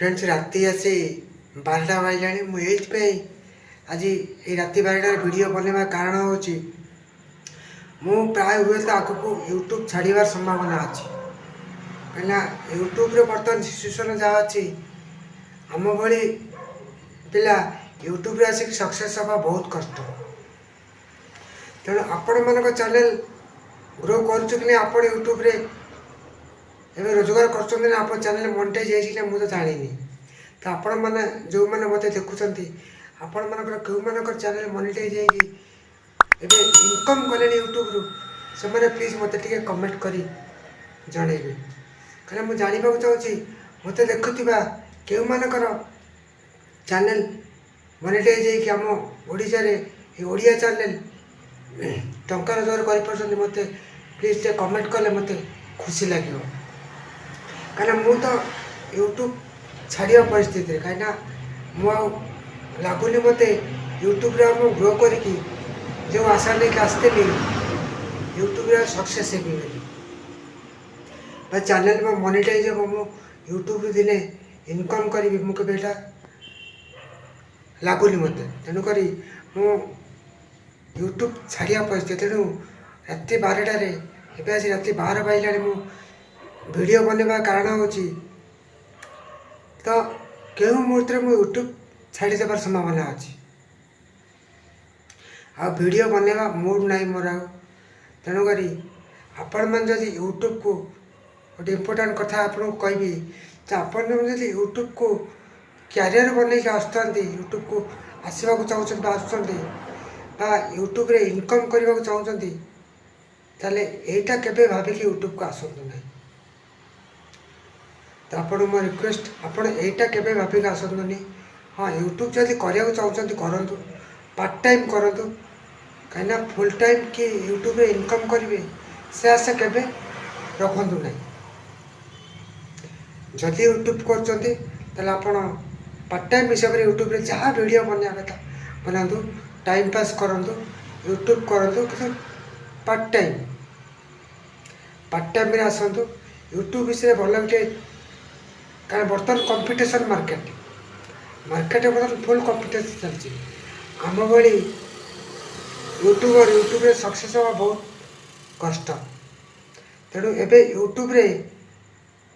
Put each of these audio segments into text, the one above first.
Friends राति आसी 12टा बाजिलाणी मुझे आज ये राति 12टार वीडियो बनवा कारण हूँ मु प्राय हुए तो आगक यूट्यूब छाड़ार संभावना अच्छी कहीं यूट्यूब बर्तमान सिचुएसन जहाँ अच्छी आम भाई पिला यूट्यूब आसिक सक्सेस हवा बहुत कष्ट तेणु आपण मान चैनल ग्रो कर यूट्यूब एवं रोजगार कर चैनल मोनेटाइज हो मुझे जानी तो आपण मैंने जो मैंने मत देखुं आपण मन क्यों मान चैनल मोनेटाइज एवं इनकम कले यूट्यूब रू से मैंने प्लीज मत कमेंट कर जनइबे कहीं मुझे जानवा चाहूँगी मत देखुवा क्यों मानकर चैनल मोनेटाइज आम ओडिया चैनल टंका रोजगार कर मत प्लीज कमेंट कले मत खुशी लगे कहीं मु तो यूट्यूब छाड़ा परिस्थिति कहीं लगुनि मत यूट्यूब ग्रो कर जो आशा नहीं आसती यूट्यूब सक्सेस है चैनल में मोनेटाइज हम मु यूट्यूब दिने इनकम करी मुझे लगुनि मत तेणुक मु यूट्यूब छाड़ा परिस्थिति तेणु राति 12टार एवं आज राति 12 बाजिला मु वीडियो बनवा कारण हूँ तो क्यों मुहूर्त में यूट्यूब छाड़ी देवार संभावना अच्छी आ वीडियो बनवा मूड ना मोर तेणुक आपण मैंने जब यूट्यूब को गोटे इम्पोर्टाट कथा आपको कहबी तो आपण यूट्यूब को क्यारियर बन यूट्यूब को आसवाक चाहते यूट्यूब रे इनकम करने को चाहते ताले एटा केबे भाविक यूट्यूब को आसतु ना तो आपण मो रिक्वेस्ट आपण एटा केबे भाविक आसतुनि हाँ यूट्यूब जब करने चाहते करूँ पार्ट टाइम करूँ कहीं फुल टाइम कि यूट्यूब रे इनकम करेंगे से आशा केबे रखु ना जदि यूट्यूब कर पार्ट टाइम हिसाब से यूट्यूब रे जहाँ वीडियो बनवा कथा बनातु टाइम पास करूँ यूट्यूब करूँ कि पार्ट टाइम आसतु यूट्यूब विषय भल गोटे कारण बर्तमान कंपटीशन मार्केट बर्तमान फुल कंपटीशन चलती आम भाई यूट्यूब रे सक्सेस हवा बहुत कष्ट तेणु एबे यूट्यूब रे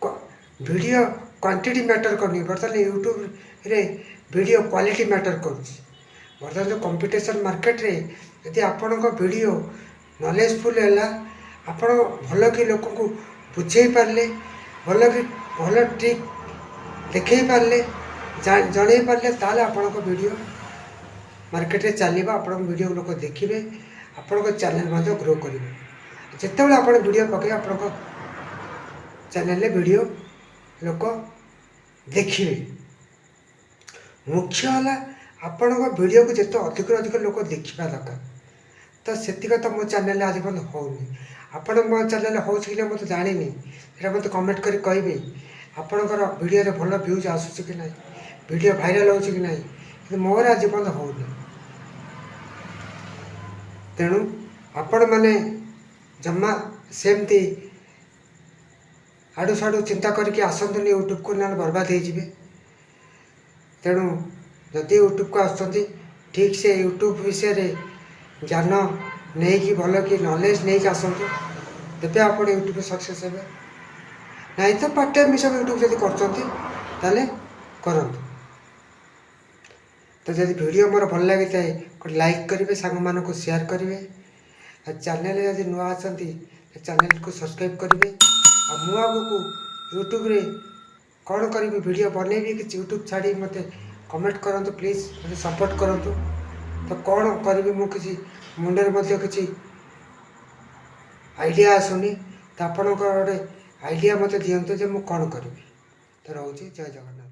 वीडियो क्वांटिटी मैटर करनी बर्तमान यूट्यूब रे वीडियो क्वालिटी मैटर करुँच बर्तमान जो कंपटीशन मार्केट रे यदि आपण वीडियो नॉलेजफुल है आपण भल कि लोक को बुझे पारे भल ट्रिक देखे पारे जन पारे ताल आपण वीडियो मार्केट रे चलो आप वीडियो लोक देखिए आपण चैनल ग्रो करेंगे जिते आप वीडियो पकड़े आप चैनल वीडियो लोक देखिए मुख्य है आपण वीडियो को जिते अधिक लोक देखा दरकार तो सेतिक तो मो चैनल आज पर्यटन होनी आपण मो चैनल हो मत जानी मत कमेंट कर कहे आपणकर वीडियो रे भल व्यूज आसूँ कि ना वीडियो भाइराल हो कि ना मोर आज पर्यटन होनी तेणु आपण मैंने जमा सेमती आड़ू साड़ू चिंता करके आसतुनि यूट्यूब को ना बर्बाद हो तेणु जदि यूट्यूब को आसुँच ठीक से यूट्यूब विषय ज्ञान नहीं कि भल कि नॉलेज नहीं कि आसतु तेज आप यूट्यूब सक्सेस हे ना तो पार्ट टाइम हिसाब यूट्यूब जब कर तो जब वीडियो मोर भल लगी था लाइक करेंगे सांग मान को शेयर करेंगे चैनल जब नुआ अच्छा चैनल को सब्सक्राइब करेंगे आगू यूट्यूब रे कौन करी वीडियो बनैबी कि यूट्यूब छाड़ी मत कमेंट करूँ प्लीज मत सपोर्ट करूँ तो कौन करी मुझे मुंडे किसी आइडिया आसुनी तो आपण गोटे आइडिया मत दिंतु जे मुझे कौन करी तो रोचे जय जगन्नाथ।